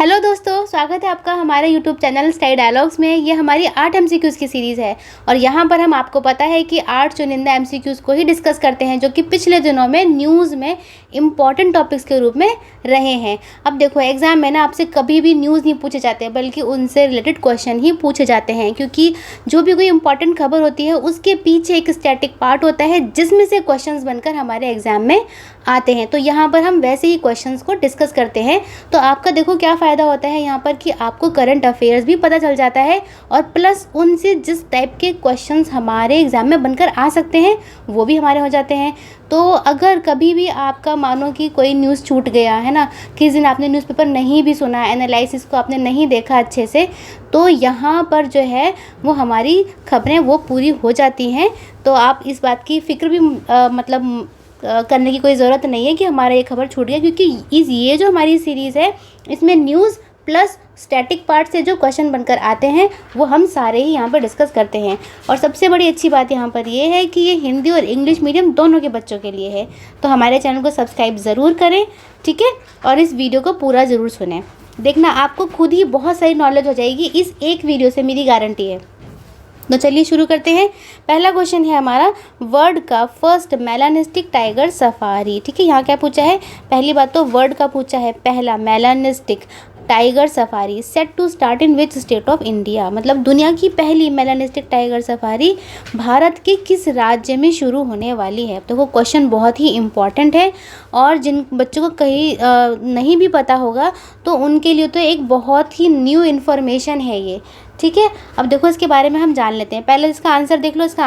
Hello दोस्तों, स्वागत है आपका हमारे यूट्यूब चैनल स्टडी डायलॉग्स में। ये हमारी 8 एमसीक्यूज़ की सीरीज़ है और यहाँ पर हम आपको पता है कि 8 चुनिंदा एमसीक्यूज़ को ही डिस्कस करते हैं जो कि पिछले दिनों में न्यूज़ में इम्पॉर्टेंट टॉपिक्स के रूप में रहे हैं। अब देखो, एग्ज़ाम में ना आपसे कभी भी न्यूज़ नहीं पूछे जाते बल्कि उनसे रिलेटेड क्वेश्चन ही पूछे जाते हैं, क्योंकि जो भी कोई इंपॉर्टेंट खबर होती है उसके पीछे एक स्टैटिक पार्ट होता है जिसमें से क्वेश्चंस बनकर हमारे एग्ज़ाम में आते हैं। तो यहाँ पर हम वैसे ही क्वेश्चंस को डिस्कस करते हैं। तो आपका देखो क्या फ़ायदा होता है यहाँ पर कि आपको करंट अफेयर्स भी पता चल जाता है और प्लस उनसे जिस टाइप के क्वेश्चंस हमारे एग्ज़ाम में बनकर आ सकते हैं वो भी हमारे हो जाते हैं। तो अगर कभी भी आपका मानो कि कोई न्यूज़ छूट गया है ना, किसी दिन आपने न्यूज़पेपर नहीं भी सुना, एनालिसिस को आपने नहीं देखा अच्छे से, तो यहाँ पर जो है वो हमारी खबरें वो पूरी हो जाती हैं। तो आप इस बात की फ़िक्र भी करने की कोई ज़रूरत नहीं है कि हमारा ये खबर छूट गया, क्योंकि ये जो हमारी सीरीज़ है इसमें न्यूज़ प्लस स्टैटिक पार्ट से जो क्वेश्चन बनकर आते हैं वो हम सारे ही यहाँ पर डिस्कस करते हैं। और सबसे बड़ी अच्छी बात यहाँ पर ये है कि ये हिंदी और इंग्लिश मीडियम दोनों के बच्चों के लिए है। तो हमारे चैनल को सब्सक्राइब ज़रूर करें, ठीक है, और इस वीडियो को पूरा ज़रूर सुनें। देखना, आपको खुद ही बहुत सारी नॉलेज हो जाएगी इस एक वीडियो से, मेरी गारंटी है। तो चलिए शुरू करते हैं। पहला क्वेश्चन है हमारा, वर्ल्ड का फर्स्ट मेलानिस्टिक टाइगर सफारी। ठीक है, यहाँ क्या पूछा है? पहली बात तो वर्ल्ड का पूछा है, पहला melanistic tiger safari set to start in which state of India, मतलब दुनिया की पहली मेलानिस्टिक टाइगर सफारी भारत के किस राज्य में शुरू होने वाली है। तो वो क्वेश्चन बहुत ही इम्पॉर्टेंट है और जिन बच्चों को कहीं नहीं भी पता होगा तो उनके लिए तो एक बहुत ही न्यू इन्फॉर्मेशन है ये। ठीक है, अब देखो इसके बारे में हम जान लेते हैं। पहले इसका आंसर देख लो। इसका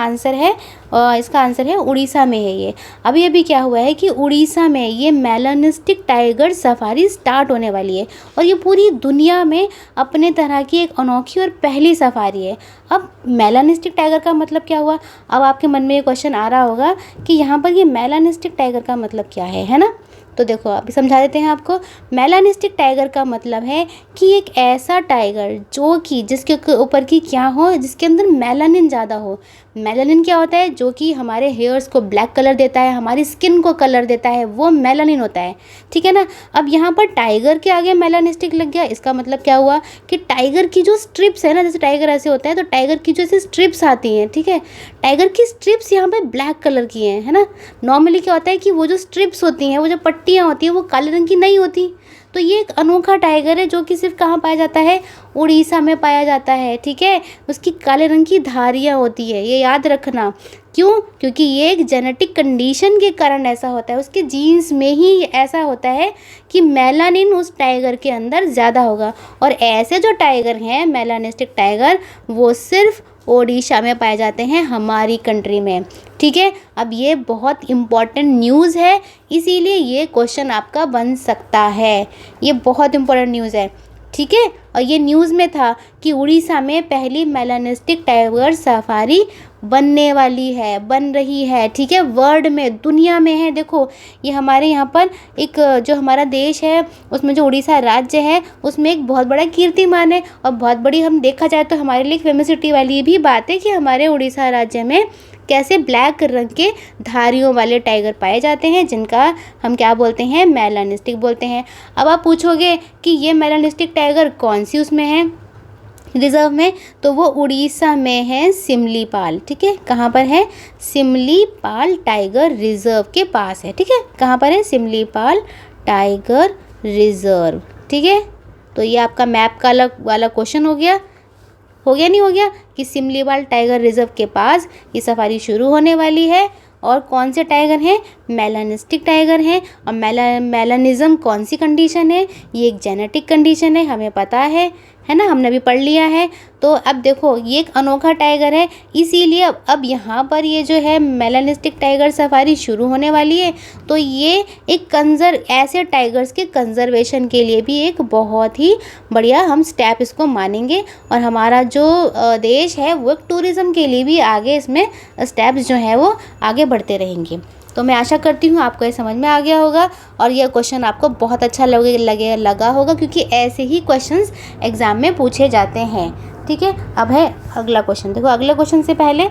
आंसर है उड़ीसा में है ये। अभी क्या हुआ है कि उड़ीसा में ये मेलानिस्टिक टाइगर सफारी स्टार्ट होने वाली है और ये पूरी दुनिया में अपने तरह की एक अनोखी और पहली सफारी है। अब मेलानिस्टिक टाइगर का मतलब क्या हुआ? अब आपके मन में ये क्वेश्चन आ रहा होगा कि यहाँ पर ये मेलानिस्टिक टाइगर का मतलब क्या है ना? तो देखो अभी समझा देते हैं आपको। मेलानिस्टिक टाइगर का मतलब है कि एक ऐसा टाइगर जो कि जिसके ऊपर की क्या हो, जिसके अंदर मेलानिन ज़्यादा हो। मेलानिन क्या होता है? जो कि हमारे हेयर्स को ब्लैक कलर देता है, हमारी स्किन को कलर देता है, वो मेलानिन होता है। ठीक है ना? अब यहाँ पर टाइगर के आगे मेलानिस्टिक लग गया, इसका मतलब क्या हुआ कि टाइगर की जो स्ट्रिप्स है ना, जैसे टाइगर ऐसे होता है तो टाइगर की जो ऐसे स्ट्रिप्स आती हैं, ठीक है, टाइगर की स्ट्रिप्स यहाँ पर ब्लैक कलर की हैं, है ना। नॉर्मली क्या होता है कि वो जो स्ट्रिप्स होती हैं, वो जो पट्टियाँ होती हैं, वो काले रंग की नहीं होती। तो ये एक अनोखा टाइगर है जो कि सिर्फ कहाँ पाया जाता है? उड़ीसा में पाया जाता है। ठीक है, उसकी काले रंग की धारियाँ होती है, ये याद रखना। क्यों? क्योंकि ये एक जेनेटिक कंडीशन के कारण ऐसा होता है, उसके जीन्स में ही ऐसा होता है कि मेलानिन उस टाइगर के अंदर ज़्यादा होगा। और ऐसे जो टाइगर हैं मेलानिस्टिक टाइगर, वो सिर्फ ओडिशा में पाए जाते हैं, हमारी कंट्री में। ठीक है, अब ये बहुत इम्पॉर्टेंट न्यूज़ है, इसीलिए ये क्वेश्चन आपका बन सकता है। ये बहुत इम्पॉर्टेंट न्यूज़ है। ठीक है, और ये न्यूज़ में था कि उड़ीसा में पहली मेलानिस्टिक टाइगर सफारी बनने वाली है, बन रही है। ठीक है, वर्ल्ड में, दुनिया में है। देखो ये हमारे यहाँ पर एक जो हमारा देश है उसमें जो उड़ीसा राज्य है उसमें एक बहुत बड़ा कीर्तिमान है और बहुत बड़ी, हम देखा जाए तो हमारे लिए फेमसिटी वाली भी बात है कि हमारे उड़ीसा राज्य में कैसे ब्लैक रंग के धारियों वाले टाइगर पाए जाते हैं, जिनका हम क्या बोलते हैं? मेलानिस्टिक बोलते हैं। अब आप पूछोगे कि ये मेलानिस्टिक टाइगर कौन सी उसमें है रिजर्व में? तो वो उड़ीसा में है, सिमलीपाल। ठीक है, कहाँ पर है? सिमलीपाल टाइगर रिजर्व के पास है। ठीक है, कहाँ पर है? Similipal tiger reserve. ठीक है, तो ये आपका मैप का वाला क्वेश्चन हो गया नहीं हो गया कि सिमलीपाल टाइगर रिजर्व के पास ये सफारी शुरू होने वाली है। और कौन से टाइगर हैं? मेलानिस्टिक टाइगर हैं। और मेलानिज्म कौन सी कंडीशन है? ये एक जेनेटिक कंडीशन है, हमें पता है ना, हमने भी पढ़ लिया है। तो अब देखो ये एक अनोखा टाइगर है, इसीलिए अब यहाँ पर ये जो है मेलानिस्टिक टाइगर सफारी शुरू होने वाली है। तो ये एक ऐसे टाइगर्स के कंजर्वेशन के लिए भी एक बहुत ही बढ़िया हम स्टेप इसको मानेंगे। और हमारा जो देश है वो एक टूरिज़्म के लिए भी आगे इसमें स्टेप्स जो है वो आगे बढ़ते रहेंगे। तो मैं आशा करती हूँ आपको ये समझ में आ गया होगा और यह क्वेश्चन आपको बहुत अच्छा लगा होगा, क्योंकि ऐसे ही क्वेश्चंस एग्ज़ाम में पूछे जाते हैं। ठीक है, अब है अगला क्वेश्चन। देखो अगले क्वेश्चन से पहले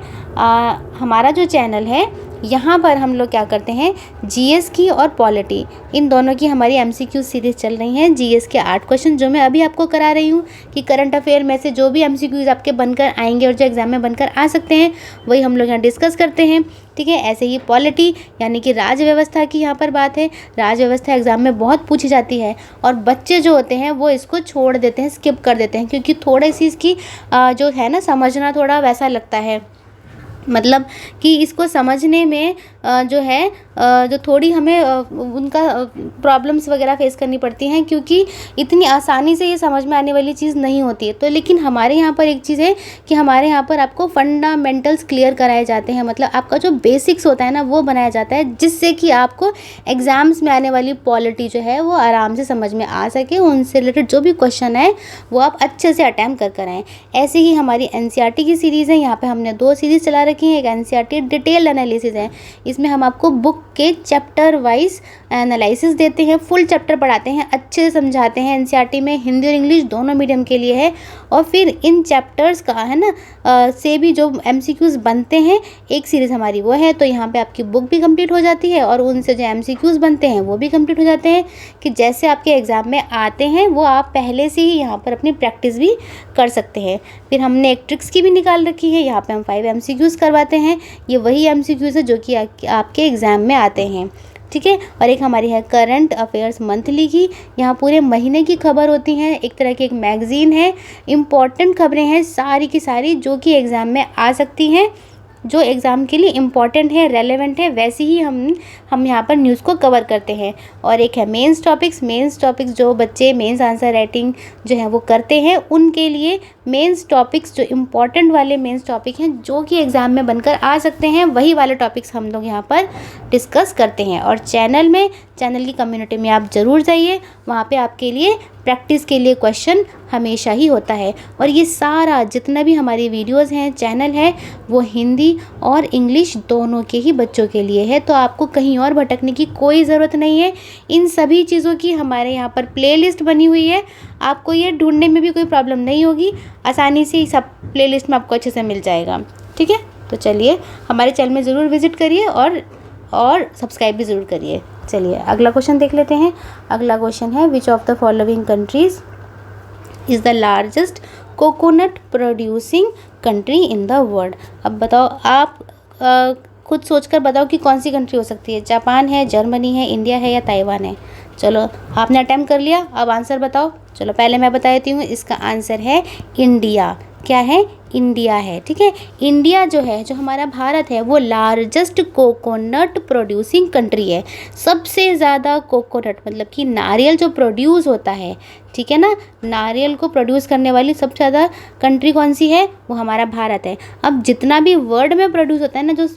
हमारा जो चैनल है यहाँ पर हम लोग क्या करते हैं, जीएस की और पॉलिटी, इन दोनों की हमारी एमसीक्यू सीरीज़ चल रही हैं। जीएस के 8 क्वेश्चन जो मैं अभी आपको करा रही हूँ कि करंट अफेयर में से जो भी एमसीक्यूज आपके बनकर आएंगे और जो एग्ज़ाम में बनकर आ सकते हैं वही हम लोग यहाँ डिस्कस करते हैं, ठीक है। ऐसे ही पॉलिटी यानी कि राज व्यवस्था की यहाँ पर बात है। राज व्यवस्था एग्ज़ाम में बहुत पूछी जाती है और बच्चे जो होते हैं वो इसको छोड़ देते हैं, स्किप कर देते हैं, क्योंकि थोड़ी सी इसकी जो है ना समझना थोड़ा वैसा लगता है, मतलब कि इसको समझने में जो है जो थोड़ी हमें उनका प्रॉब्लम्स वगैरह फेस करनी पड़ती हैं, क्योंकि इतनी आसानी से ये समझ में आने वाली चीज़ नहीं होती है। तो लेकिन हमारे यहाँ पर एक चीज़ है कि हमारे यहाँ पर आपको फंडामेंटल्स क्लियर कराए जाते हैं, मतलब आपका जो बेसिक्स होता है ना वो बनाया जाता है, जिससे कि आपको एग्ज़ाम्स में आने वाली पॉलिटी जो है वो आराम से समझ में आ सके, उनसे रिलेटेड जो भी क्वेश्चन है वो आप अच्छे से अटैम्प्ट कर कर आएँ। ऐसे ही हमारी एनसीईआरटी की सीरीज़ है, यहाँ पर हमने 2 सीरीज़ चला रखी हैं। एक एनसीईआरटी डिटेल एनालिसिस है, इसमें हम आपको बुक के चैप्टर वाइज एनालिसिस देते हैं, फुल चैप्टर पढ़ाते हैं, अच्छे से समझाते हैं। एनसीईआरटी में हिंदी और इंग्लिश दोनों मीडियम के लिए है, और फिर इन चैप्टर्स का है ना से भी जो एमसीक्यूज़ बनते हैं, एक सीरीज़ हमारी वो है। तो यहाँ पे आपकी बुक भी कंप्लीट हो जाती है और उनसे जो एमसीक्यूज़ बनते हैं वो भी कंप्लीट हो जाते हैं, कि जैसे आपके एग्ज़ाम में आते हैं वो आप पहले से ही यहाँ पर अपनी प्रैक्टिस भी कर सकते हैं। फिर हमने एक ट्रिक्स की भी निकाल रखी है, यहाँ पे हम 5 एमसीक्यूज़ करवाते हैं। ये वही एमसीक्यूज़ है जो कि आपके एग्ज़ाम में आते हैं, ठीक है। और एक हमारी है करंट अफेयर्स मंथली की, यहाँ पूरे महीने की खबर होती हैं, एक तरह की एक मैगज़ीन है, इम्पॉर्टेंट खबरें हैं सारी की सारी जो कि एग्ज़ाम में आ सकती हैं, जो एग्ज़ाम के लिए इम्पॉर्टेंट है, रेलेवेंट है, वैसे ही हम यहाँ पर न्यूज़ को कवर करते हैं। और एक है मेंस टॉपिक्स जो बच्चे मेंस आंसर राइटिंग जो है वो करते हैं, उनके लिए मेंस टॉपिक्स जो इम्पॉर्टेंट वाले मेंस टॉपिक हैं जो कि एग्ज़ाम में बनकर आ सकते हैं, वही वाले टॉपिक्स हम लोग यहाँ पर डिस्कस करते हैं। और चैनल की कम्युनिटी में आप ज़रूर जाइए, वहाँ पे आपके लिए प्रैक्टिस के लिए क्वेश्चन हमेशा ही होता है। और ये सारा जितना भी हमारी वीडियोस हैं, चैनल है, वो हिंदी और इंग्लिश दोनों के ही बच्चों के लिए है, तो आपको कहीं और भटकने की कोई ज़रूरत नहीं है। इन सभी चीज़ों की हमारे यहाँ पर प्लेलिस्ट बनी हुई है, आपको ये ढूंढने में भी कोई प्रॉब्लम नहीं होगी, आसानी से सब प्लेलिस्ट में आपको अच्छे से मिल जाएगा, ठीक है। तो चलिए हमारे चैनल में ज़रूर विज़िट करिए और सब्सक्राइब भी ज़रूर करिए। चलिए अगला क्वेश्चन देख लेते हैं। अगला क्वेश्चन है, which of the following countries is the largest coconut producing country in the world. अब बताओ, आप खुद सोचकर बताओ कि कौन सी कंट्री हो सकती है। जापान है, जर्मनी है, इंडिया है या ताइवान है। चलो आपने अटेम्प्ट कर लिया, अब आंसर बताओ। चलो पहले मैं बता देती हूँ, इसका आंसर है इंडिया। क्या है? इंडिया है, ठीक है। इंडिया जो है, जो हमारा भारत है, वो लार्जेस्ट कोकोनट प्रोड्यूसिंग कंट्री है। सबसे ज़्यादा कोकोनट मतलब कि नारियल जो प्रोड्यूस होता है, ठीक है ना, नारियल को प्रोड्यूस करने वाली सबसे ज़्यादा कंट्री कौन सी है? वो हमारा भारत है। अब जितना भी वर्ल्ड में प्रोड्यूस होता है ना, जो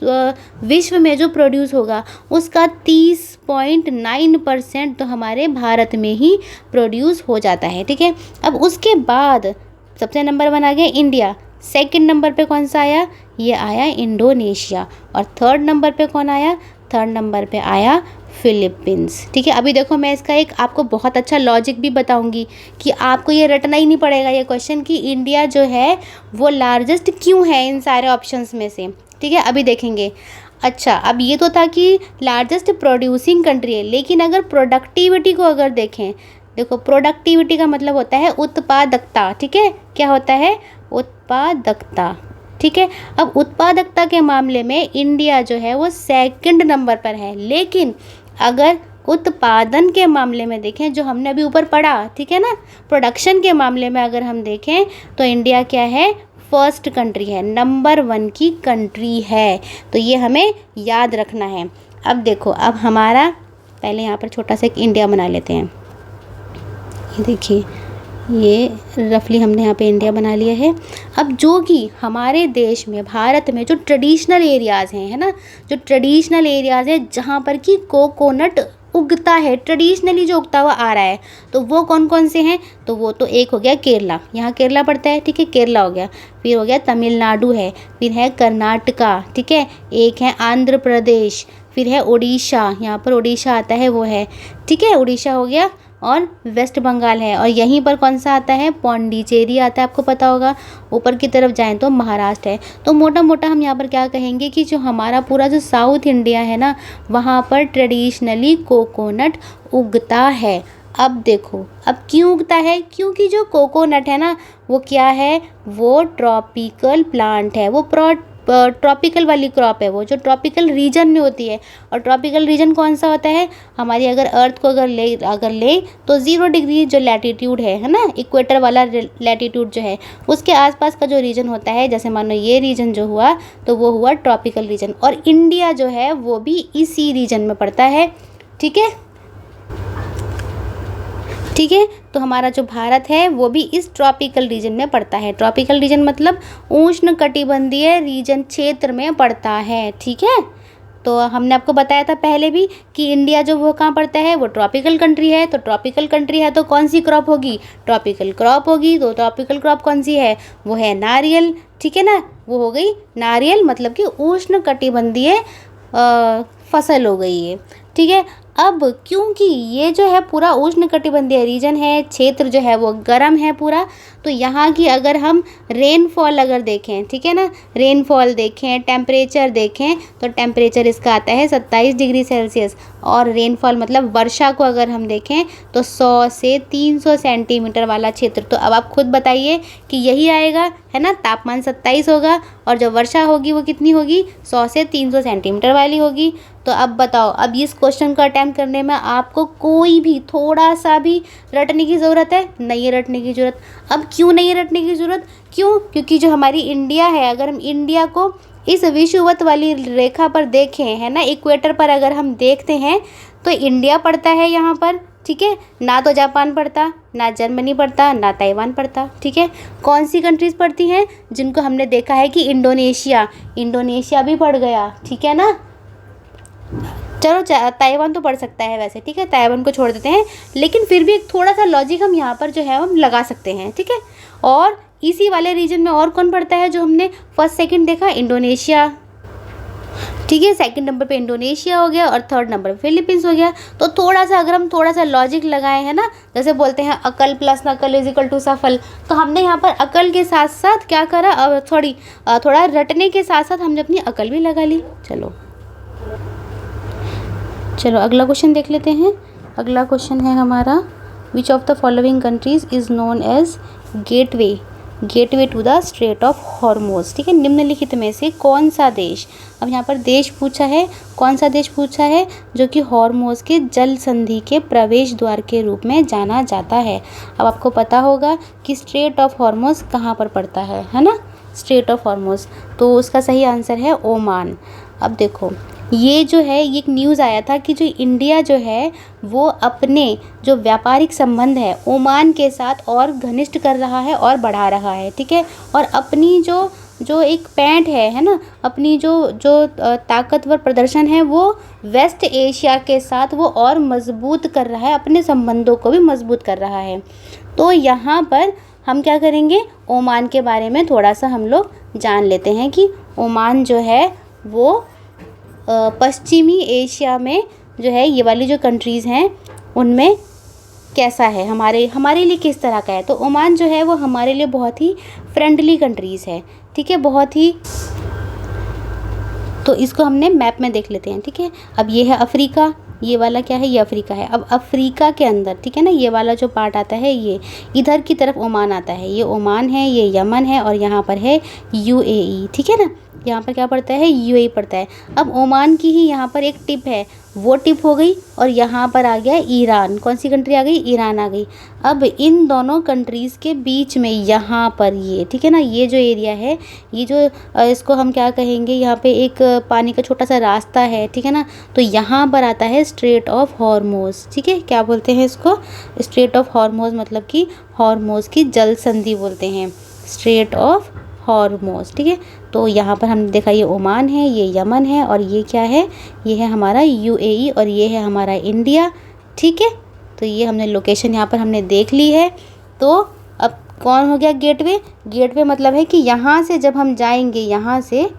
विश्व में जो प्रोड्यूस होगा, उसका 30.9% तो हमारे भारत में ही प्रोड्यूस हो जाता है, ठीक है। अब उसके बाद सबसे नंबर 1 आ गया इंडिया, सेकंड नंबर पे कौन सा आया? ये आया इंडोनेशिया। और थर्ड नंबर पे कौन आया? थर्ड नंबर पे आया फिलीपींस, ठीक है। अभी देखो मैं इसका एक आपको बहुत अच्छा लॉजिक भी बताऊंगी कि आपको ये रटना ही नहीं पड़ेगा ये क्वेश्चन कि इंडिया जो है वो लार्जेस्ट क्यों है इन सारे ऑप्शंस में से, ठीक है। अभी देखेंगे। अच्छा, अब ये तो था कि लार्जेस्ट प्रोड्यूसिंग कंट्री है, लेकिन अगर प्रोडक्टिविटी को अगर देखें, देखो प्रोडक्टिविटी का मतलब होता है उत्पादकता, ठीक है। क्या होता है? उत्पादकता, ठीक है। अब उत्पादकता के मामले में इंडिया जो है वो सेकंड नंबर पर है, लेकिन अगर उत्पादन के मामले में देखें, जो हमने अभी ऊपर पढ़ा, ठीक है ना, प्रोडक्शन के मामले में अगर हम देखें तो इंडिया क्या है? फर्स्ट कंट्री है, नंबर 1 की कंट्री है। तो ये हमें याद रखना है। अब देखो, अब हमारा पहले यहाँ पर छोटा सा एक इंडिया बना लेते हैं। ये देखिए, ये रफली हमने यहाँ पे इंडिया बना लिया है। अब जो कि हमारे देश में, भारत में जो ट्रेडिशनल एरियाज़ हैं, है ना, जो ट्रेडिशनल एरियाज़ है जहाँ पर कि कोकोनट उगता है, ट्रेडिशनली जो उगता हुआ आ रहा है, तो वो कौन कौन से हैं? तो वो तो एक हो गया केरला, यहाँ केरला पड़ता है, ठीक है, केरला हो गया। फिर हो गया तमिलनाडु है, फिर है कर्नाटका, ठीक है, एक है आंध्र प्रदेश, फिर है उड़ीसा, यहाँ पर उड़ीसा आता है वो है, ठीक है, उड़ीसा हो गया। और वेस्ट बंगाल है। और यहीं पर कौन सा आता है, पौंडीचेरी आता है, आपको पता होगा। ऊपर की तरफ जाएं तो महाराष्ट्र है। तो मोटा मोटा हम यहाँ पर क्या कहेंगे कि जो हमारा पूरा जो साउथ इंडिया है ना, वहाँ पर ट्रेडिशनली कोकोनट उगता है। अब देखो, अब क्यों उगता है, क्योंकि जो कोकोनट है ना वो क्या है, वो ट्रॉपिकल प्लांट है, वो ट्रॉपिकल वाली क्रॉप है, वो जो ट्रॉपिकल रीजन में होती है। और ट्रॉपिकल रीजन कौन सा होता है, हमारी अगर अर्थ को अगर ले तो 0 डिग्री जो लैटीट्यूड है ना, इक्वेटर वाला लैटीट्यूड जो है, उसके आसपास का जो रीजन होता है, जैसे मानो ये रीजन जो हुआ तो वो हुआ ट्रॉपिकल रीजन। और इंडिया जो है वो भी इसी रीजन में पड़ता है। ठीक है, ठीक है। तो हमारा जो भारत है वो भी इस ट्रॉपिकल रीजन में पड़ता है। ट्रॉपिकल रीजन मतलब उष्ण कटिबंधीय रीजन, क्षेत्र में पड़ता है। ठीक है, तो हमने आपको बताया था पहले भी कि इंडिया जो वो कहाँ पड़ता है, वो ट्रॉपिकल कंट्री है। तो ट्रॉपिकल कंट्री है तो कौन सी क्रॉप होगी, ट्रॉपिकल क्रॉप होगी। तो ट्रॉपिकल क्रॉप कौन सी है, वो है नारियल। ठीक है ना, वो हो गई नारियल, मतलब कि उष्ण कटिबंधीय फसल हो गई है। ठीक है, अब क्योंकि ये जो है पूरा उष्ण कटिबंधीय रीजन है, क्षेत्र जो है वो गर्म है पूरा, तो यहाँ की अगर हम रेनफॉल अगर देखें, ठीक है ना, रेनफॉल देखें, टेम्परेचर देखें, तो टेम्परेचर इसका आता है 27 डिग्री सेल्सियस। और रेनफॉल मतलब वर्षा को अगर हम देखें तो 100 से 300 सेंटीमीटर वाला क्षेत्र। तो अब आप खुद बताइए कि यही आएगा, है ना, तापमान 27 होगा और जो वर्षा होगी वो कितनी होगी, 100 से 300 सेंटीमीटर वाली होगी। तो अब बताओ, अब इस क्वेश्चन को अटेम्प्ट करने में आपको कोई भी थोड़ा सा भी रटने की ज़रूरत है, नहीं है रटने की ज़रूरत। अब क्यों नहीं है रटने की ज़रूरत, क्यों, क्योंकि जो हमारी इंडिया है, अगर हम इंडिया को इस विषुवत वाली रेखा पर देखें, है ना, इक्वेटर पर अगर हम देखते हैं तो इंडिया पड़ता है यहाँ पर। ठीक है, ना तो जापान पड़ता, ना जर्मनी पड़ता, ना ताइवान पड़ता। ठीक है, कौन सी कंट्रीज़ पड़ती हैं, जिनको हमने देखा है कि इंडोनेशिया भी पड़ गया। ठीक है ना, चलो ताइवान तो पढ़ सकता है वैसे। ठीक है, ताइवान को छोड़ देते हैं, लेकिन फिर भी एक थोड़ा सा लॉजिक हम यहाँ पर जो है हम लगा सकते हैं। ठीक है, और इसी वाले रीजन में और कौन पड़ता है जो हमने फर्स्ट सेकंड देखा, इंडोनेशिया। ठीक है, सेकंड नंबर पे इंडोनेशिया हो गया और थर्ड नंबर पे फिलीपींस हो गया। तो थोड़ा सा अगर हम थोड़ा सा लॉजिक लगाए, है ना, जैसे बोलते हैं अकल प्लस नकल इज इक्वल टू सफल, तो हमने यहाँ पर अकल के साथ साथ क्या करा, थोड़ा रटने के साथ साथ हमने अपनी अकल भी लगा ली। चलो अगला क्वेश्चन देख लेते हैं। अगला क्वेश्चन है हमारा, which of the following countries is known as gateway to the strait of Hormuz. ठीक है, निम्नलिखित में से कौन सा देश, अब यहाँ पर देश पूछा है, कौन सा देश पूछा है, जो कि हॉर्मोज के जल संधि के प्रवेश द्वार के रूप में जाना जाता है। अब आपको पता होगा कि स्ट्रेट ऑफ हॉर्मोज कहाँ पर पड़ता है ना, स्ट्रेट ऑफ हॉर्मोज, तो उसका सही आंसर है ओमान। अब देखो, ये जो है, ये एक न्यूज़ आया था कि जो इंडिया जो है वो अपने जो व्यापारिक संबंध है ओमान के साथ और घनिष्ठ कर रहा है और बढ़ा रहा है। ठीक है, और अपनी जो एक पैंठ है ना, अपनी जो ताकतवर प्रदर्शन है वो वेस्ट एशिया के साथ वो और मजबूत कर रहा है, अपने संबंधों को भी मजबूत कर रहा है। तो यहाँ पर हम क्या करेंगे, ओमान के बारे में थोड़ा सा हम लोग जान लेते हैं कि ओमान जो है वो पश्चिमी एशिया में जो है, ये वाली जो कंट्रीज़ हैं उनमें कैसा है, हमारे लिए किस तरह का है। तो ओमान जो है वो हमारे लिए बहुत ही फ्रेंडली कंट्रीज़ है। ठीक है, बहुत ही, तो इसको हमने मैप में देख लेते हैं। ठीक है, अब ये है अफ्रीका, ये वाला क्या है, ये अफ्रीका है। अब अफ्रीका के अंदर, ठीक है ना, ये वाला जो पार्ट आता है, ये इधर की तरफ ओमान आता है, ये ओमान है, ये यमन है और यहाँ पर है यूएई। ठीक है ना, यहाँ पर क्या पड़ता है, यूएई पड़ता है। अब ओमान की ही यहाँ पर एक टिप है, वो टिप हो गई और यहाँ पर आ गया ईरान। कौन सी कंट्री आ गई, ईरान आ गई। अब इन दोनों कंट्रीज़ के बीच में यहाँ पर ये, ठीक है ना, ये जो एरिया है, ये जो इसको हम क्या कहेंगे, यहाँ पे एक पानी का छोटा सा रास्ता है। ठीक है ना, तो यहाँ पर आता है स्ट्रेट ऑफ हॉर्मोज। ठीक है, क्या बोलते हैं इसको, स्ट्रेट ऑफ हॉर्मोज, मतलब कि हॉर्मोज की जल संधि बोलते हैं, स्ट्रेट ऑफ हॉर्मोज। ठीक है, तो यहाँ पर हमने देखा ये ओमान है, ये यमन है और ये क्या है, ये है हमारा यूएई और ये है हमारा इंडिया। ठीक है, तो ये हमने लोकेशन यहाँ पर हमने देख ली है। तो अब कौन हो गया गेटवे, गेटवे मतलब है कि यहाँ से जब हम जाएंगे, यहाँ से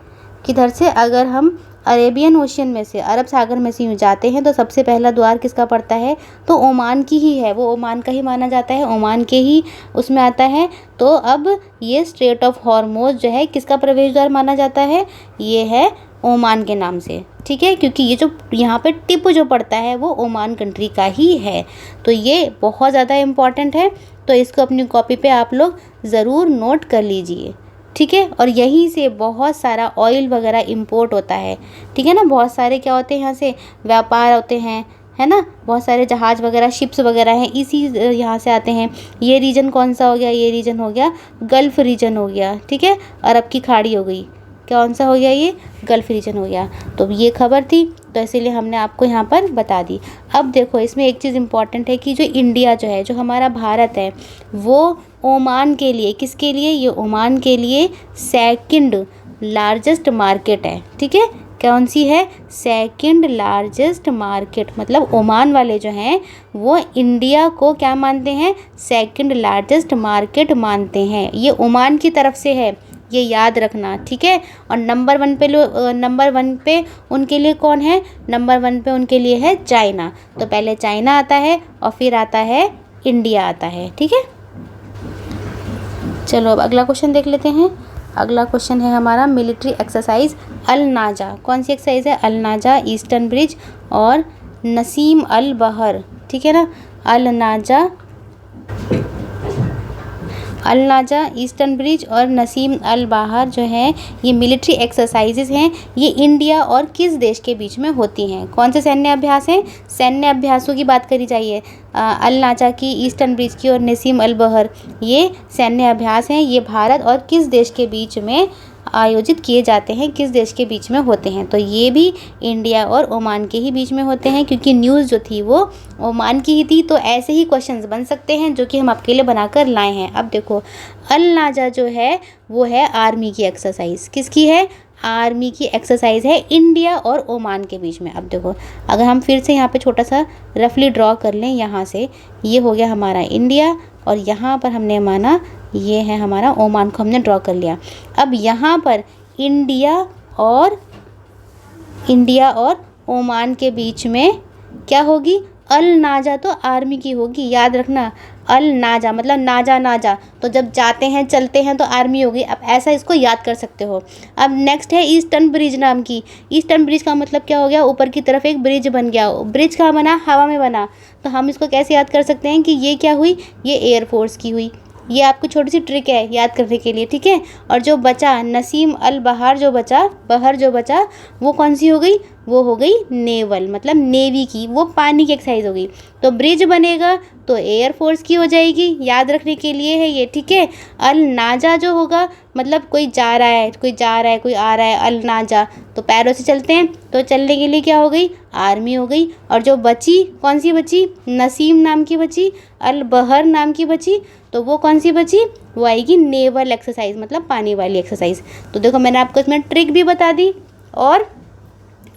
किधर से, अगर हम अरेबियन ओशियन में से, अरब सागर में से यूँ जाते हैं तो सबसे पहला द्वार किसका पड़ता है, तो ओमान की ही है, वो ओमान का ही माना जाता है, ओमान के ही उसमें आता है। तो अब ये स्ट्रेट ऑफ हॉर्मोज जो है किसका प्रवेश द्वार माना जाता है, ये है ओमान के नाम से, ठीक है, क्योंकि ये जो यहाँ पे टिप जो पड़ता है वो ओमान कंट्री का ही है। तो ये बहुत ज़्यादा इम्पॉर्टेंट है, तो इसको अपनी कॉपी पे आप लोग ज़रूर नोट कर लीजिए, ठीक है। और यहीं से बहुत सारा ऑयल वगैरह इंपोर्ट होता है, ठीक है ना, बहुत सारे क्या होते हैं यहाँ से व्यापार होते हैं, है ना, बहुत सारे जहाज़ वगैरह शिप्स वगैरह हैं, इसी यहाँ से आते हैं। ये रीजन कौन सा हो गया, ये रीजन हो गया गल्फ़ रीजन हो गया, ठीक है, अरब की खाड़ी हो गई, कौन सा हो गया, ये गल्फ़ रीजन हो गया। तो ये खबर थी, तो इसीलिए हमने आपको यहाँ पर बता दी। अब देखो इसमें एक चीज़ इम्पॉर्टेंट है कि जो इंडिया जो है, जो हमारा भारत है, वो ओमान के लिए, किसके लिए, ये ओमान के लिए सेकंड लार्जेस्ट मार्केट है, ठीक है। कौन सी है, सेकंड लार्जेस्ट मार्केट, मतलब ओमान वाले जो हैं वो इंडिया को क्या मानते हैं, सेकंड लार्जेस्ट मार्केट मानते हैं। ये ओमान की तरफ से है, ये याद रखना, ठीक है। और नंबर वन पे उनके लिए कौन है, नंबर 1 पे उनके लिए है चाइना। तो पहले चाइना आता है और फिर आता है इंडिया आता है, ठीक है। चलो अब अगला क्वेश्चन देख लेते हैं। अगला क्वेश्चन है हमारा मिलिट्री एक्सरसाइज अल नाजा। कौन सी एक्सरसाइज है, अल नाजा, ईस्टर्न ब्रिज और नसीम अल बहर, ठीक है ना। अल नाजा, ईस्टर्न ब्रिज और नसीम अल बहर जो है ये मिलिट्री एक्सरसाइजेज हैं। ये इंडिया और किस देश के बीच में होती हैं, कौन से सैन्य अभ्यास हैं, सैन्य अभ्यासों की बात करी जाइए। अल नाजा की, ईस्टर्न ब्रिज की और नसीम अल बहर, ये सैन्य अभ्यास हैं। ये भारत और किस देश के बीच में आयोजित किए जाते हैं, किस देश के बीच में होते हैं, तो ये भी इंडिया और ओमान के ही बीच में होते हैं, क्योंकि न्यूज़ जो थी वो ओमान की ही थी। तो ऐसे ही क्वेश्चंस बन सकते हैं जो कि हम आपके लिए बनाकर लाए हैं। अब देखो अल नाजा जो है वो है आर्मी की एक्सरसाइज, किसकी है, आर्मी की एक्सरसाइज है इंडिया और ओमान के बीच में। अब देखो अगर हम फिर से यहाँ पे छोटा सा रफली ड्रॉ कर लें, यहाँ से ये हो गया हमारा इंडिया और यहाँ पर हमने माना ये है हमारा ओमान को हमने ड्रॉ कर लिया। अब यहाँ पर इंडिया और ओमान के बीच में क्या होगी, अल नाजा तो आर्मी की होगी, याद रखना। अल नाजा मतलब नाजा, तो जब जाते हैं चलते हैं तो आर्मी होगी। अब ऐसा इसको याद कर सकते हो। अब नेक्स्ट है ईस्टर्न ब्रिज नाम की। ईस्टर्न ब्रिज का मतलब क्या हो गया, ऊपर की तरफ एक ब्रिज बन गया। ब्रिज कहाँ बना, हवा में बना। तो हम इसको कैसे याद कर सकते हैं कि ये क्या हुई, ये एयरफोर्स की हुई। ये आपको छोटी सी ट्रिक है याद करने के लिए, ठीक है। और जो बचा नसीम अल बहर जो बचा वो कौन सी हो गई, वो हो गई नेवल, मतलब नेवी की, वो पानी की एक्सरसाइज हो गई। तो ब्रिज बनेगा तो एयरफोर्स की हो जाएगी, याद रखने के लिए है ये, ठीक है। अल नाजा जो होगा मतलब कोई जा रहा है कोई आ रहा है, अल नाजा तो पैरों से चलते हैं, तो चलने के लिए क्या हो गई, आर्मी हो गई। और जो बची कौन सी बची, नसीम नाम की बची, अल बहर नाम की बची, तो वो कौन सी बची, वो आएगी नेवल एक्सरसाइज, मतलब पानी वाली एक्सरसाइज। तो देखो मैंने आपको इसमें ट्रिक भी बता दी और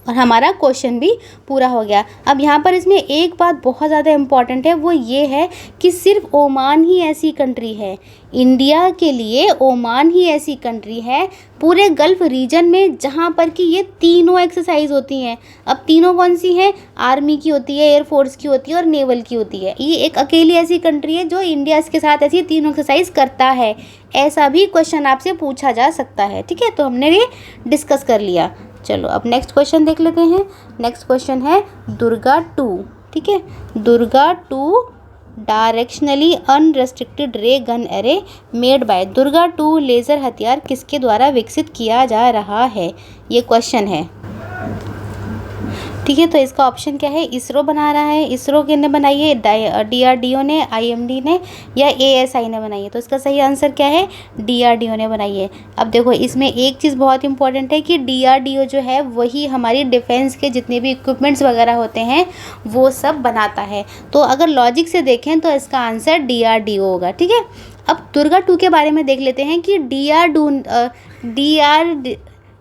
हमारा क्वेश्चन भी पूरा हो गया। अब यहाँ पर इसमें एक बात बहुत ज़्यादा इम्पॉर्टेंट है, वो ये है कि सिर्फ ओमान ही ऐसी कंट्री है, इंडिया के लिए ओमान ही ऐसी कंट्री है पूरे गल्फ़ रीजन में जहाँ पर कि ये तीनों एक्सरसाइज होती हैं। अब तीनों कौन सी हैं, आर्मी की होती है, एयरफोर्स की होती है और नेवल की होती है। ये एक अकेली ऐसी कंट्री है जो इंडिया के साथ ऐसी तीनों एक्सरसाइज करता है। ऐसा भी क्वेश्चन आपसे पूछा जा सकता है, ठीक है। तो हमने ये डिस्कस कर लिया। चलो अब नेक्स्ट क्वेश्चन देख लेते हैं। नेक्स्ट क्वेश्चन है दुर्गा 2, ठीक है। दुर्गा 2 डायरेक्शनली अनरेस्ट्रिक्टेड रे gun array made by, Durga 2 laser हथियार किसके द्वारा विकसित किया जा रहा है, ये क्वेश्चन है, ठीक है। तो इसका ऑप्शन क्या है, इसरो बना रहा है, इसरो ने बनाई है, DRDO ने, IMD ने या ASI ने बनाई है। तो इसका सही आंसर क्या है, DRDO ने बनाई है। अब देखो इसमें एक चीज़ बहुत इंपॉर्टेंट है कि DRDO जो है वही हमारी डिफेंस के जितने भी इक्विपमेंट्स वगैरह होते हैं वो सब बनाता है। तो अगर लॉजिक से देखें तो इसका आंसर DRDO होगा, ठीक है। अब दुर्गा 2 के बारे में देख लेते हैं कि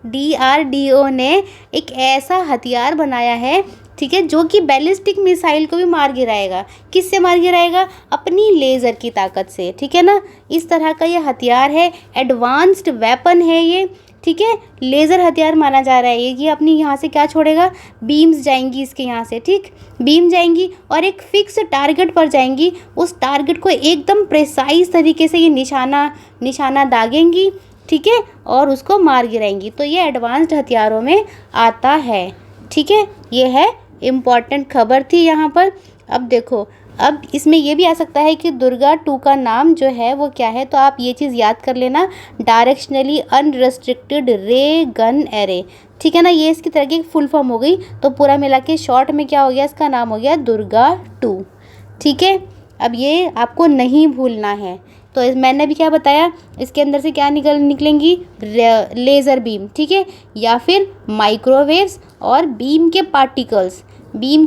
DRDO ने एक ऐसा हथियार बनाया है, ठीक है, जो कि बैलिस्टिक मिसाइल को भी मार गिराएगा। किससे मार गिराएगा, अपनी लेज़र की ताकत से, ठीक है ना। इस तरह का ये हथियार है, एडवांस्ड वेपन है ये, ठीक है, लेज़र हथियार माना जा रहा है ये अपनी यहाँ से क्या छोड़ेगा, बीम्स जाएंगी इसके यहाँ से, ठीक, बीम जाएंगी और एक फिक्स टारगेट पर जाएंगी। उस टारगेट को एकदम प्रेसाइज तरीके से ये निशाना दागेंगी, ठीक है, और उसको मार गिराएंगी। तो ये एडवांस्ड हथियारों में आता है, ठीक है। ये है इम्पॉर्टेंट खबर थी यहाँ पर। अब देखो, अब इसमें ये भी आ सकता है कि दुर्गा 2 का नाम जो है वो क्या है, तो आप ये चीज़ याद कर लेना, डायरेक्शनली अनरिस्ट्रिक्टेड रे गन एरे, ठीक है ना। ये इसकी तरह की फुल फॉर्म हो गई, तो पूरा मिला के शॉर्ट में क्या हो गया, इसका नाम हो गया दुर्गा 2, ठीक है। अब ये आपको नहीं भूलना है। तो मैंने भी क्या बताया, इसके अंदर से क्या निकलेंगी, लेज़र बीम, ठीक है, या फिर माइक्रोवेव्स और बीम के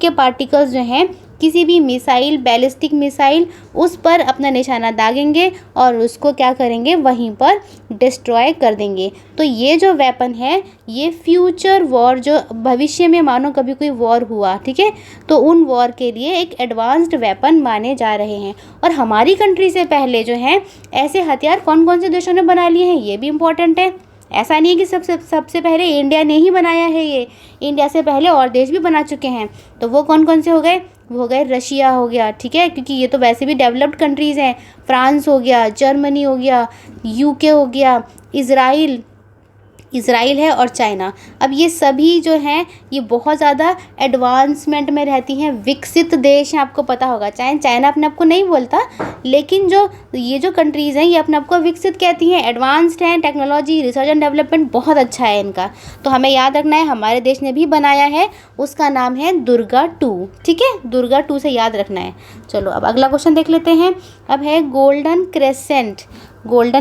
पार्टिकल्स जो हैं किसी भी मिसाइल, बैलिस्टिक मिसाइल, उस पर अपना निशाना दागेंगे और उसको क्या करेंगे, वहीं पर डिस्ट्रॉय कर देंगे। तो ये जो वेपन है ये फ्यूचर वॉर, जो भविष्य में मानो कभी कोई वॉर हुआ, ठीक है, तो उन वॉर के लिए एक एडवांस्ड वेपन माने जा रहे हैं। और हमारी कंट्री से पहले जो हैं ऐसे हथियार कौन कौन से देशों ने बना लिए हैं, ये भी इम्पोर्टेंट है। ऐसा नहीं है कि सबसे पहले इंडिया ने ही बनाया है, ये इंडिया से पहले और देश भी बना चुके हैं। तो वो कौन कौन से हो गए, वो हो गए रशिया हो गया, ठीक है, क्योंकि ये तो वैसे भी डेवलप्ड कंट्रीज़ हैं। फ्रांस हो गया, जर्मनी हो गया, यूके हो गया, इज़राइल है और चाइना। अब ये सभी जो हैं ये बहुत ज़्यादा एडवांसमेंट में रहती हैं, विकसित देश हैं, आपको पता होगा। चाइना अपने आप को नहीं बोलता, लेकिन ये जो कंट्रीज़ हैं ये अपने आप को विकसित कहती हैं, एडवांस्ड हैं, टेक्नोलॉजी, रिसर्च एंड डेवलपमेंट बहुत अच्छा है इनका। तो हमें याद रखना है, हमारे देश ने भी बनाया है, उसका नाम है दुर्गा 2, ठीक है, दुर्गा 2 से याद रखना है। चलो अब अगला क्वेश्चन देख लेते हैं। अब है golden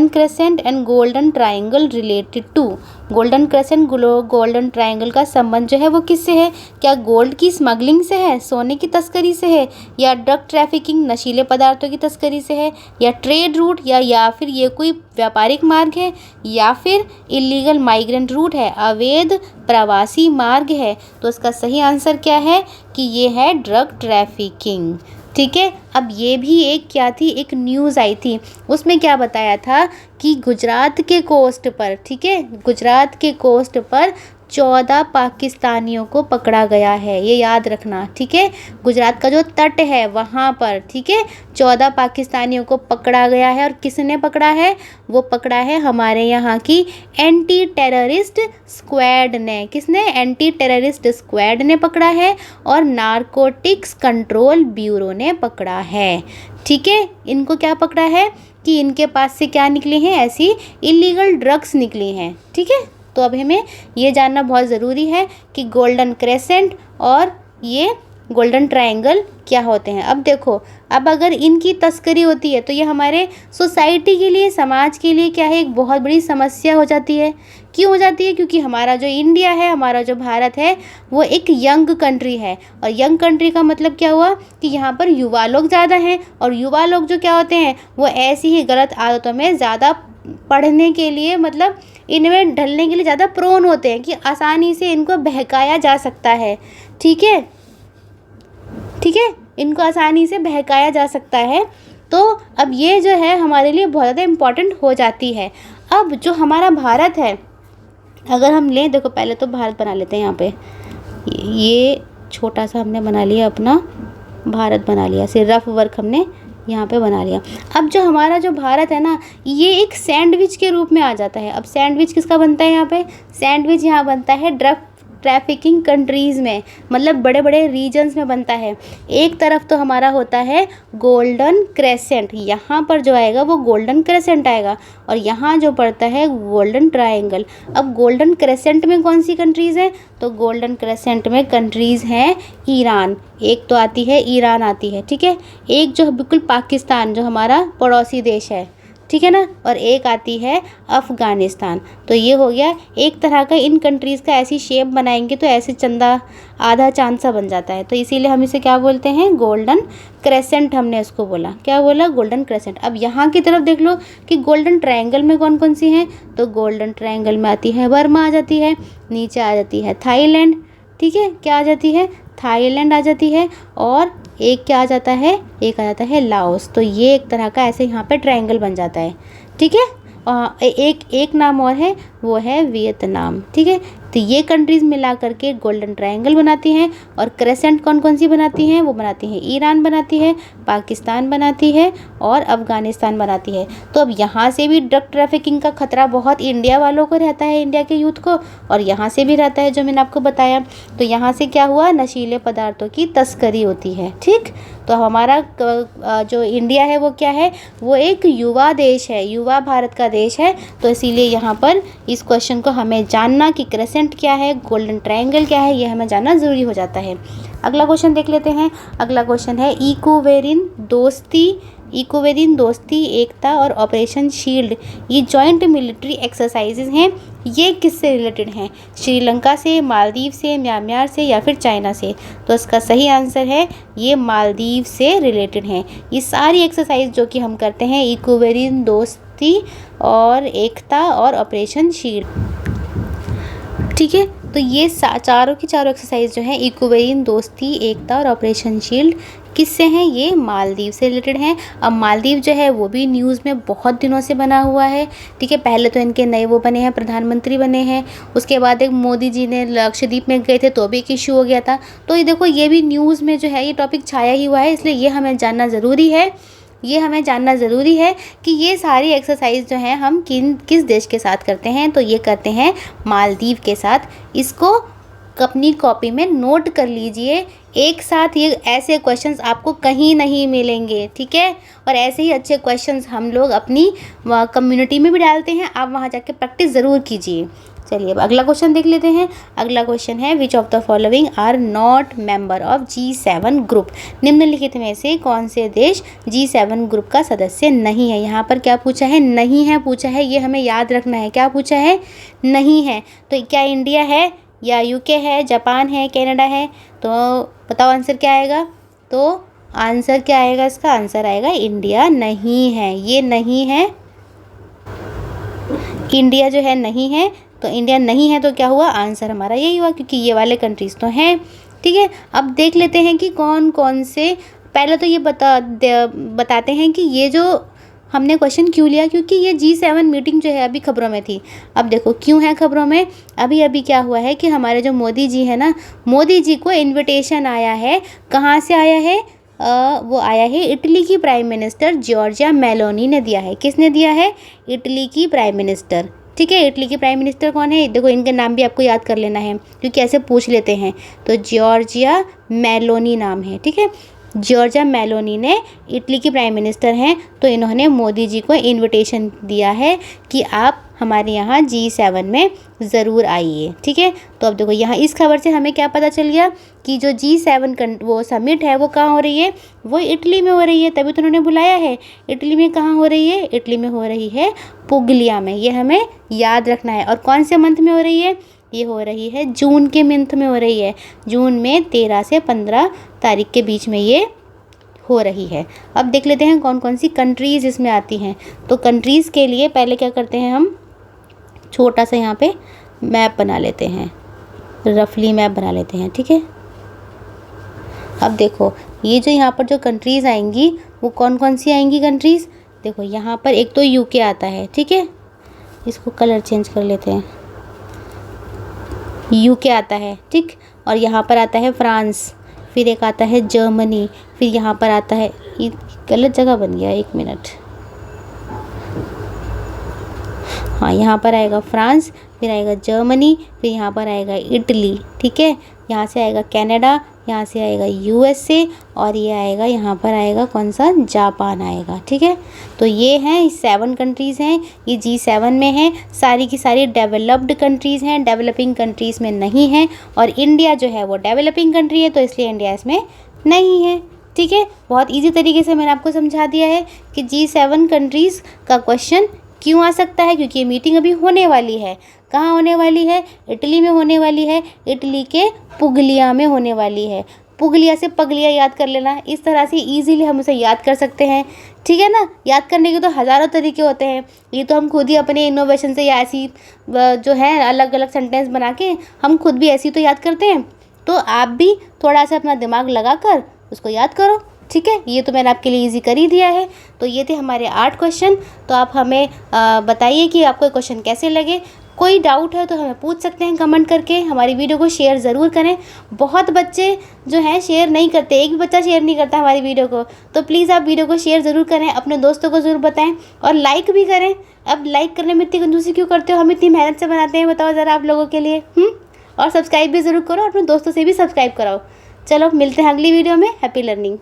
crescent and golden triangle related to. Golden crescent golden triangle का संबंध जो है वो किससे है, क्या गोल्ड की स्मगलिंग से है, सोने की तस्करी से है, या ड्रग ट्रैफिकिंग, नशीले पदार्थों की तस्करी से है, या ट्रेड रूट, या फिर ये कोई व्यापारिक मार्ग है, या फिर इलीगल माइग्रेंट रूट है, अवैध प्रवासी मार्ग है। तो इसका सही आंसर क्या है कि ये है ड्रग ट्रैफिकिंग, ठीक है। अब ये भी एक क्या थी, एक न्यूज़ आई थी, उसमें क्या बताया था कि गुजरात के कोस्ट पर, ठीक है, गुजरात के कोस्ट पर 14 पाकिस्तानियों को पकड़ा गया है, ये याद रखना, ठीक है। गुजरात का जो तट है वहाँ पर, ठीक है, 14 पाकिस्तानियों को पकड़ा गया है। और किसने पकड़ा है, वो पकड़ा है हमारे यहाँ की एंटी टेररिस्ट स्क्वाड ने। किसने, एंटी टेररिस्ट स्क्वाड ने पकड़ा है और नारकोटिक्स कंट्रोल ब्यूरो ने पकड़ा है, ठीक है। इनको क्या पकड़ा है कि इनके पास से क्या निकली हैं, ऐसी इलीगल ड्रग्स निकली हैं, ठीक है। तो अब हमें ये जानना बहुत ज़रूरी है कि गोल्डन क्रेसेंट और ये गोल्डन ट्रायंगल क्या होते हैं। अब देखो, अब अगर इनकी तस्करी होती है तो ये हमारे सोसाइटी के लिए, समाज के लिए क्या है, एक बहुत बड़ी समस्या हो जाती है। क्यों हो जाती है, क्योंकि हमारा जो इंडिया है, हमारा जो भारत है, वो एक यंग कंट्री है। और यंग कंट्री का मतलब क्या हुआ कि यहाँ पर युवा लोग ज़्यादा हैं, और युवा लोग जो क्या होते हैं वो ऐसी ही गलत आदतों में ज़्यादा पढ़ने के लिए, मतलब इनमें ढलने के लिए ज़्यादा प्रोन होते हैं कि आसानी से इनको बहकाया जा सकता है, ठीक है, ठीक है, इनको आसानी से बहकाया जा सकता है। तो अब ये जो है हमारे लिए बहुत ज़्यादा इम्पॉर्टेंट हो जाती है। अब जो हमारा भारत है, अगर हम लें, देखो पहले तो भारत बना लेते हैं, यहाँ पे ये छोटा सा हमने बना लिया, अपना भारत बना लिया, सिर्फ रफ वर्क हमने यहाँ पे बना लिया। अब जो हमारा जो भारत है ना, ये एक सैंडविच के रूप में आ जाता है। अब सैंडविच किसका बनता है, यहाँ पे सैंडविच यहाँ बनता है ड्रग ट्रैफिकिंग कंट्रीज़ में, मतलब बड़े बड़े रीजन्स में बनता है। एक तरफ तो हमारा होता है गोल्डन क्रेसेंट, यहाँ पर जो आएगा वो गोल्डन क्रेसेंट आएगा, और यहाँ जो पड़ता है गोल्डन ट्रायंगल। अब गोल्डन क्रेसेंट में कौन सी कंट्रीज़ हैं, तो गोल्डन क्रेसेंट में कंट्रीज़ हैं ईरान, एक तो आती है ईरान आती है, ठीक है, एक जो बिल्कुल पाकिस्तान जो हमारा पड़ोसी देश है, ठीक है ना, और एक आती है अफ़गानिस्तान। तो ये हो गया एक तरह का, इन कंट्रीज़ का ऐसी शेप बनाएंगे तो ऐसे चंदा आधा चांद सा बन जाता है। तो इसीलिए हम इसे क्या बोलते हैं, गोल्डन क्रेसेंट हमने इसको बोला, क्या बोला, गोल्डन क्रेसेंट। अब यहाँ की तरफ देख लो कि गोल्डन ट्रायंगल में कौन कौन सी हैं, तो गोल्डन ट्रायंगल में आती है बर्मा आ जाती है, नीचे आ जाती है थाईलैंड, ठीक है, क्या आ जाती है, थाईलैंड आ जाती है, और एक क्या आ जाता है, एक आ जाता है लाओस। तो ये एक तरह का ऐसे यहाँ पे ट्रायंगल बन जाता है, ठीक है। एक नाम और है, वो है वियतनाम। ठीक है, तो ये कंट्रीज़ मिला करके गोल्डन ट्रायंगल बनाती हैं। और क्रेसेंट कौन कौन सी बनाती हैं? वो बनाती हैं ईरान बनाती है, पाकिस्तान बनाती है और अफ़गानिस्तान बनाती है। तो अब यहाँ से भी ड्रग ट्रैफिकिंग का खतरा बहुत इंडिया वालों को रहता है, इंडिया के यूथ को, और यहाँ से भी रहता है, जो मैंने आपको बताया। तो यहाँ से क्या हुआ? नशीले पदार्थों की तस्करी होती है। ठीक, तो हमारा जो इंडिया है वो क्या है? वो एक युवा देश है, युवा भारत का देश है। तो इसीलिए यहाँ पर इस क्वेश्चन को हमें जानना कि क्रेसेंट क्या है, गोल्डन ट्रायंगल क्या है, ये हमें जानना ज़रूरी हो जाता है। अगला क्वेश्चन देख लेते हैं। अगला क्वेश्चन है इकोवेरिन दोस्ती, एकता और ऑपरेशन शील्ड, ये जॉइंट मिलिट्री एक्सरसाइजेज हैं। ये किससे रिलेटेड हैं? श्रीलंका से, मालदीव से, म्यांमार से या फिर चाइना से? तो इसका सही आंसर है ये मालदीव से रिलेटेड हैं। ये सारी एक्सरसाइज जो कि हम करते हैं, इकोवेरिन दोस्ती और एकता और ऑपरेशन शील्ड। ठीक है, तो ये चारों की चारों एक्सरसाइज जो है, इकोवेरिन दोस्ती, एकता और ऑपरेशन शील्ड, किससे हैं? ये मालदीव से रिलेटेड हैं। अब मालदीव जो है वो भी न्यूज़ में बहुत दिनों से बना हुआ है। ठीक है, पहले तो इनके नए वो बने हैं, प्रधानमंत्री बने हैं। उसके बाद एक मोदी जी ने लक्षद्वीप में गए थे तो भी एक इशू हो गया था। तो ये देखो, ये भी न्यूज़ में जो है ये टॉपिक छाया ही हुआ है, इसलिए ये हमें जानना ज़रूरी है। ये हमें जानना ज़रूरी है कि ये सारी एक्सरसाइज जो हैं हम किस देश के साथ करते हैं? तो ये करते हैं मालदीव के साथ। इसको अपनी कॉपी में नोट कर लीजिए। एक साथ ये ऐसे क्वेश्चंस आपको कहीं नहीं मिलेंगे। ठीक है, और ऐसे ही अच्छे क्वेश्चंस हम लोग अपनी कम्युनिटी में भी डालते हैं, आप वहाँ जाके प्रैक्टिस ज़रूर कीजिए। चलिए अब अगला क्वेश्चन देख लेते हैं। अगला क्वेश्चन है, which of the following are not member of G7 group? निम्नलिखित में से कौन से देश G7 ग्रुप का सदस्य नहीं है? यहाँ पर क्या पूछा है? नहीं है पूछा है, ये हमें याद रखना है। क्या पूछा है? नहीं है। तो क्या इंडिया है या यूके है, जापान है, कनाडा है? तो बताओ आंसर क्या आएगा? तो आंसर क्या आएगा? इसका आंसर आएगा इंडिया नहीं है। ये नहीं है, इंडिया जो है नहीं है। तो इंडिया नहीं है तो क्या हुआ? आंसर हमारा यही हुआ, क्योंकि ये वाले कंट्रीज़ तो हैं। ठीक है, अब देख लेते हैं कि कौन कौन से। पहले तो ये बताते हैं कि ये जो हमने क्वेश्चन क्यों लिया, क्योंकि ये G7 मीटिंग जो है अभी खबरों में थी। अब देखो क्यों है खबरों में। अभी क्या हुआ है कि हमारे जो मोदी जी है ना, मोदी जी को इन्विटेशन आया है। कहाँ से आया है? वो आया है इटली की प्राइम मिनिस्टर जॉर्जिया मेलोनी ने दिया है। किसने दिया है? इटली की प्राइम मिनिस्टर। ठीक है, इटली की प्राइम मिनिस्टर कौन है? देखो इनके नाम भी आपको याद कर लेना है, क्योंकि ऐसे पूछ लेते हैं। तो जॉर्जिया मेलोनी नाम है। ठीक है, जॉर्जिया मेलोनी ने इटली की प्राइम मिनिस्टर हैं। तो इन्होंने मोदी जी को इनविटेशन दिया है कि आप हमारे यहाँ G7 में ज़रूर आइए। ठीक है, तो अब देखो यहाँ इस खबर से हमें क्या पता चल गया कि जो G7 वो समिट है वो कहाँ हो रही है? वो इटली में हो रही है, तभी तो उन्होंने बुलाया है। इटली में कहाँ हो रही है? इटली में हो रही है पुगलिया में। ये हमें याद रखना है। और कौन से मंथ में हो रही है? ये हो रही है जून के मंथ में हो रही है। जून में 13 से 15 तारीख के बीच में ये हो रही है। अब देख लेते हैं कौन कौन सी कंट्रीज़ इसमें आती हैं। तो कंट्रीज़ के लिए पहले क्या करते हैं, हम छोटा सा यहाँ पे मैप बना लेते हैं, रफली मैप बना लेते हैं। ठीक है, अब देखो ये जो यहाँ पर जो कंट्रीज़ आएंगी वो कौन कौन सी आएंगी कंट्रीज़? देखो यहाँ पर एक तो यूके आता है। ठीक है, इसको कलर चेंज कर लेते हैं। यूके आता है, ठीक, और यहाँ पर आता है फ्रांस, फिर एक आता है जर्मनी, फिर यहाँ पर आता है, ये गलत जगह बन गया, एक मिनट, हाँ यहाँ पर आएगा फ्रांस, फिर आएगा जर्मनी, फिर यहाँ पर आएगा इटली। ठीक है, यहाँ से आएगा कनाडा, यहाँ से आएगा यूएसए, और ये आएगा यहाँ पर आएगा कौन सा? जापान आएगा। ठीक है, तो ये हैं 7 कंट्रीज़ हैं, ये G7 में हैं। सारी की सारी डेवलप्ड कंट्रीज़ हैं, डेवलपिंग कंट्रीज़ में नहीं हैं। और इंडिया जो है वो डेवलपिंग कंट्री है, तो इसलिए इंडिया इसमें नहीं है। ठीक है, बहुत ईजी तरीके से मैंने आपको समझा दिया है कि G7 कंट्रीज़ का क्वेश्चन क्यों आ सकता है, क्योंकि ये मीटिंग अभी होने वाली है। कहाँ होने वाली है? इटली में होने वाली है, इटली के पुगलिया में होने वाली है। पुगलिया से पगलिया याद कर लेना, इस तरह से इजीली हम उसे याद कर सकते हैं। ठीक है ना, याद करने के तो हज़ारों तरीके होते हैं, ये तो हम खुद ही अपने इनोवेशन से या ऐसी जो है अलग अलग सेंटेंस बना के हम खुद भी ऐसी तो याद करते हैं। तो आप भी थोड़ा सा अपना दिमाग लगा कर उसको याद करो। ठीक है, ये तो मैंने आपके लिए इजी कर ही दिया है। तो ये थे हमारे 8 क्वेश्चन। तो आप हमें बताइए कि आपको क्वेश्चन कैसे लगे। कोई डाउट है तो हमें पूछ सकते हैं कमेंट करके। हमारी वीडियो को शेयर ज़रूर करें। बहुत बच्चे जो हैं शेयर नहीं करते, एक भी बच्चा शेयर नहीं करता हमारी वीडियो को। तो प्लीज़ आप वीडियो को शेयर ज़रूर करें, अपने दोस्तों को ज़रूर बताएं और लाइक भी करें। अब लाइक करने में इतनी कंजूसी क्यों करते हो? हम इतनी मेहनत से बनाते हैं, बताओ ज़रा आप लोगों के लिए। और सब्सक्राइब भी ज़रूर करो, अपने दोस्तों से भी सब्सक्राइब कराओ। चलो मिलते हैं अगली वीडियो में। Happy learning.